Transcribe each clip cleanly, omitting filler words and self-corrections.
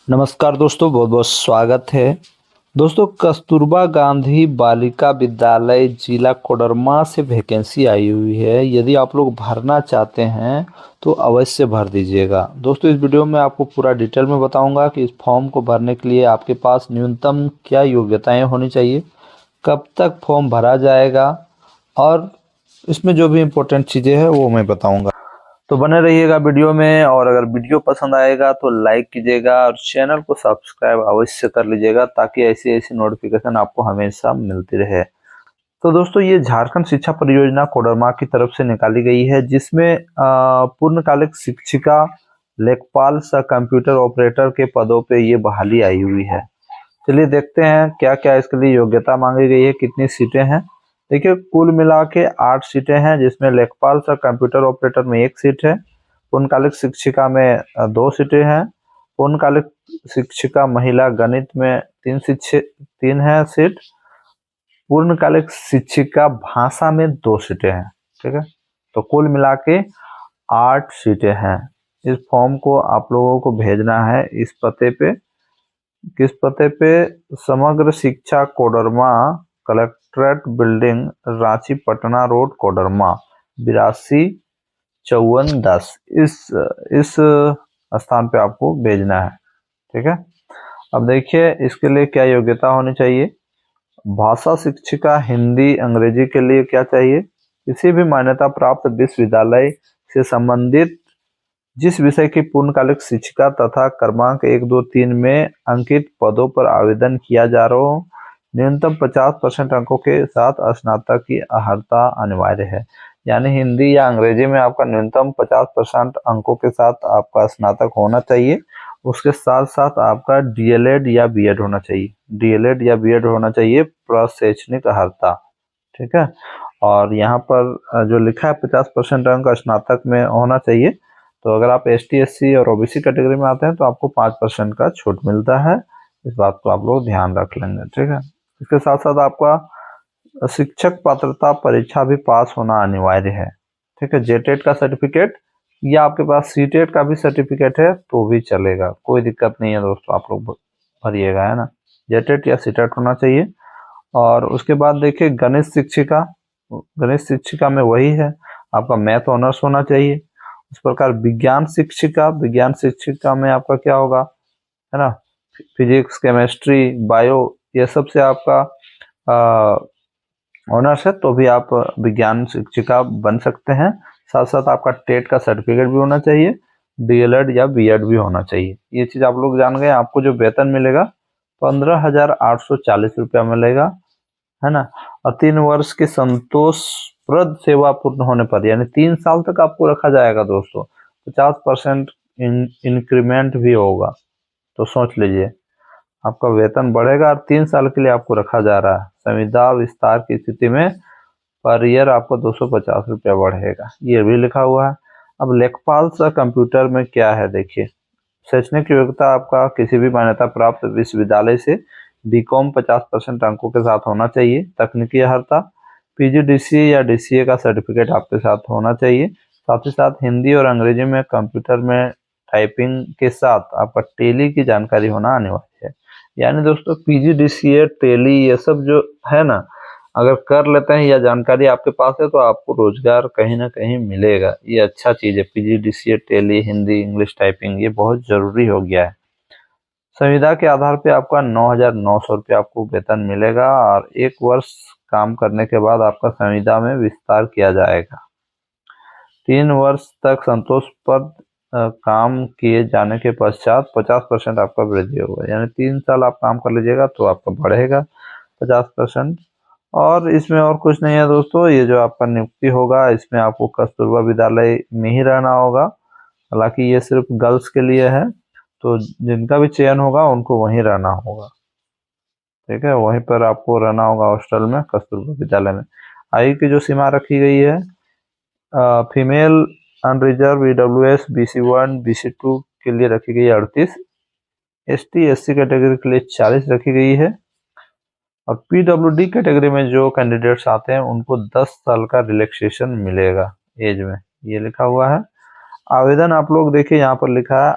नमस्कार दोस्तों, बहुत बहुत स्वागत है। दोस्तों, कस्तूरबा गांधी बालिका विद्यालय जिला कोडरमा से वैकेंसी आई हुई है। यदि आप लोग भरना चाहते हैं तो अवश्य भर दीजिएगा। दोस्तों, इस वीडियो में आपको पूरा डिटेल में बताऊंगा कि इस फॉर्म को भरने के लिए आपके पास न्यूनतम क्या योग्यताएं होनी चाहिए, कब तक फॉर्म भरा जाएगा और इसमें जो भी इम्पोर्टेंट चीज़ें हैं वो मैं बताऊंगा। तो बने रहिएगा वीडियो में, और अगर वीडियो पसंद आएगा तो लाइक कीजिएगा और चैनल को सब्सक्राइब अवश्य कर लीजिएगा ताकि ऐसी ऐसी नोटिफिकेशन आपको हमेशा मिलती रहे। तो दोस्तों, ये झारखंड शिक्षा परियोजना कोडरमा की तरफ से निकाली गई है, जिसमें पूर्णकालिक शिक्षिका, लेखपाल सह कंप्यूटर ऑपरेटर के पदों पे ये बहाली आई हुई है। चलिए देखते हैं क्या क्या इसके लिए योग्यता मांगी गई है, कितनी सीटें हैं। देखिए, कुल मिला के 8 सीटें हैं, जिसमें लेखपाल सह कंप्यूटर ऑपरेटर में 1 सीट है, पूर्णकालिक शिक्षिका में 2 सीटें हैं, पूर्णकालिक शिक्षिका महिला गणित में 3 है सीट, पूर्णकालिक शिक्षिका भाषा में 2 सीटें हैं। ठीक है, तो कुल मिला के 8 सीटें हैं। इस फॉर्म को आप लोगों को भेजना है इस पते पे। किस पते पे? समग्र शिक्षा Koderma, collectorate building, Ranchi Patna road, Koderma 825410। इस स्थान पे आपको भेजना है। ठीक है, अब देखिए इसके लिए क्या योग्यता होनी चाहिए। भाषा शिक्षिका हिंदी अंग्रेजी के लिए क्या चाहिए? किसी भी मान्यता प्राप्त विश्वविद्यालय से संबंधित जिस विषय की पूर्णकालिक शिक्षिका तथा क्रमांक 1, 2, 3 में अंकित पदों पर आवेदन किया जा रहा हो, न्यूनतम 50% अंकों के साथ स्नातक की अर्हता अनिवार्य है। यानी हिंदी या अंग्रेजी में आपका न्यूनतम 50% अंकों के साथ आपका स्नातक होना चाहिए। उसके साथ साथ आपका डीएलएड या बीएड होना चाहिए। डीएलएड या बीएड होना चाहिए प्रशैक्षणिक अर्हता। ठीक है, और यहाँ पर जो लिखा है 50% अंक स्नातक में होना चाहिए। तो अगर आप एसटी, एससी और ओबीसी कैटेगरी में आते हैं तो आपको 5% का छूट मिलता है। इस बात को आप लोग ध्यान रख लेंगे। ठीक है, इसके साथ साथ आपका शिक्षक पात्रता परीक्षा भी पास होना अनिवार्य है। ठीक है, जेटेट का सर्टिफिकेट या आपके पास सीटेट का भी सर्टिफिकेट है तो भी चलेगा, कोई दिक्कत नहीं है दोस्तों। आप लोग भरिएगा, है ना। जेटेट या सीटेट होना चाहिए। और उसके बाद देखिए, गणित शिक्षिका में वही है, आपका मैथ ऑनर्स होना चाहिए। इस प्रकार विज्ञान शिक्षिका में आपका क्या होगा, है ना, फिजिक्स, केमिस्ट्री, बायो, ये सब से आपका ऑनर्स है तो भी आप विज्ञान शिक्षिका बन सकते हैं। साथ साथ आपका टेट का सर्टिफिकेट भी होना चाहिए, डीएलएड या बीएड भी होना चाहिए। ये चीज आप लोग जान गए। आपको जो वेतन मिलेगा 15,840 रुपया मिलेगा, है ना। और 3 वर्ष की संतोषप्रद सेवा पूर्ण होने पर, यानी 3 साल तक आपको रखा जाएगा दोस्तों, 50% इंक्रीमेंट भी होगा। तो सोच लीजिए, आपका वेतन बढ़ेगा और 3 साल के लिए आपको रखा जा रहा है। संविदा विस्तार की स्थिति में पर ईयर आपको 250 रुपया बढ़ेगा, ये भी लिखा हुआ है। अब लेखपाल सह कंप्यूटर में क्या है, देखिए, शैक्षणिक योग्यता आपका किसी भी मान्यता प्राप्त विश्वविद्यालय से बीकॉम 50% अंकों के साथ होना चाहिए। तकनीकी अर्हता पीजीडीसीए या डीसीए का सर्टिफिकेट आपके साथ होना चाहिए। साथ ही साथ हिंदी और अंग्रेजी में कंप्यूटर में टाइपिंग के साथ आपका टेली की जानकारी होना अनिवार्य है। यानी दोस्तों, पीजीडीसीए, टेली, ये सब जो है ना, अगर कर लेते हैं या जानकारी आपके पास है तो आपको रोजगार कहीं ना कहीं मिलेगा। ये अच्छा चीज है। PGDCA, Tally, Hindi, English typing ये बहुत जरूरी हो गया है। संविदा के आधार पे आपका 9,900 रुपया आपको वेतन मिलेगा, और 1 वर्ष काम करने के बाद आपका संविदा में विस्तार किया जाएगा। 3 वर्ष तक संतोषप्रद काम किए जाने के पश्चात 50% आपका वृद्धि होगा। यानी 3 साल आप काम कर लीजिएगा तो आपका बढ़ेगा 50%। और इसमें और कुछ नहीं है दोस्तों। ये जो आपका नियुक्ति होगा, इसमें आपको कस्तूरबा विद्यालय में ही रहना होगा। हालांकि ये सिर्फ गर्ल्स के लिए है, तो जिनका भी चयन होगा उनको वहीं रहना होगा। ठीक है, वहीं पर आपको रहना होगा हॉस्टल में, कस्तूरबा विद्यालय में। आयु की जो सीमा रखी गई है, female unreserved EWS BC1 BC2 के लिए रखी गई है 38, ST SC कैटेगरी के लिए 40 रखी गई है, और PWD कैटेगरी में जो कैंडिडेट्स आते हैं उनको 10 साल का रिलैक्सेशन मिलेगा एज में, ये लिखा हुआ है। आवेदन आप लोग देखिए, यहाँ पर लिखा है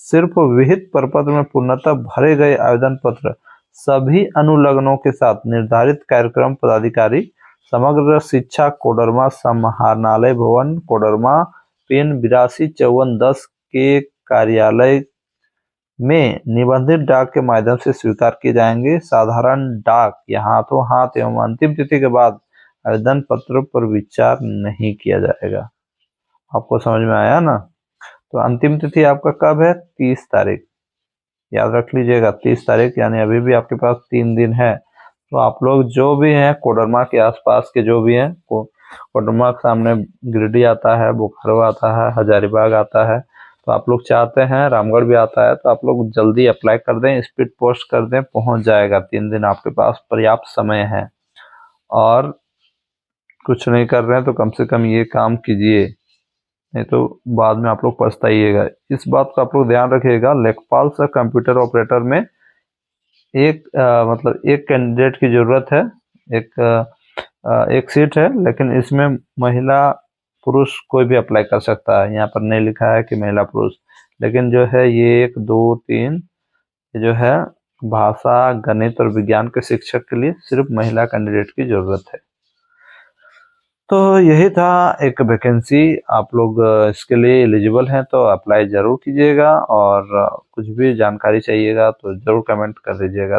सिर्फ विहित प्रपत्र में पूर्णतः भरे गए आवेदन पत्र सभी अनुलग्नों के साथ निर्धारित कार्यक्रम पदाधिकारी समग्र शिक्षा कोडरमा समाहरणालय भवन कोडरमा पिन 825410 के कार्यालय में निबंधित डाक के माध्यम से स्वीकार किए जाएंगे। साधारण डाक या हाथों हाथ एवं अंतिम तिथि के बाद आवेदन पत्र पर विचार नहीं किया जाएगा। आपको समझ में आया ना? तो अंतिम तिथि आपका कब है? 30 तारीख, याद रख लीजिएगा 30 तारीख, यानी अभी भी आपके पास 3 दिन है। तो आप लोग जो भी हैं कोडरमा के आसपास के जो भी हैं, कोडरमा के सामने गिरिडीह आता है, बोकारो आता है, हजारीबाग आता है, तो आप लोग चाहते हैं रामगढ़ भी आता है, तो आप लोग जल्दी अप्लाई कर दें, स्पीड पोस्ट कर दें, पहुंच जाएगा। 3 दिन आपके पास पर्याप्त समय है। और कुछ नहीं कर रहे हैं तो कम से कम ये काम कीजिए, नहीं तो बाद में आप लोग पछताइएगा। इस बात को आप लोग ध्यान रखिएगा, लेखपाल सह कंप्यूटर ऑपरेटर में एक कैंडिडेट की जरूरत है, एक सीट है, लेकिन इसमें महिला पुरुष कोई भी अप्लाई कर सकता है। यहाँ पर नहीं लिखा है कि महिला पुरुष, लेकिन जो है ये 1 2 3 जो है भाषा गणित और विज्ञान के शिक्षक के लिए सिर्फ महिला कैंडिडेट की जरूरत है। तो यही था एक वैकेंसी, आप लोग इसके लिए एलिजिबल हैं तो अप्लाई जरूर कीजिएगा, और कुछ भी जानकारी चाहिएगा तो जरूर कमेंट कर दीजिएगा।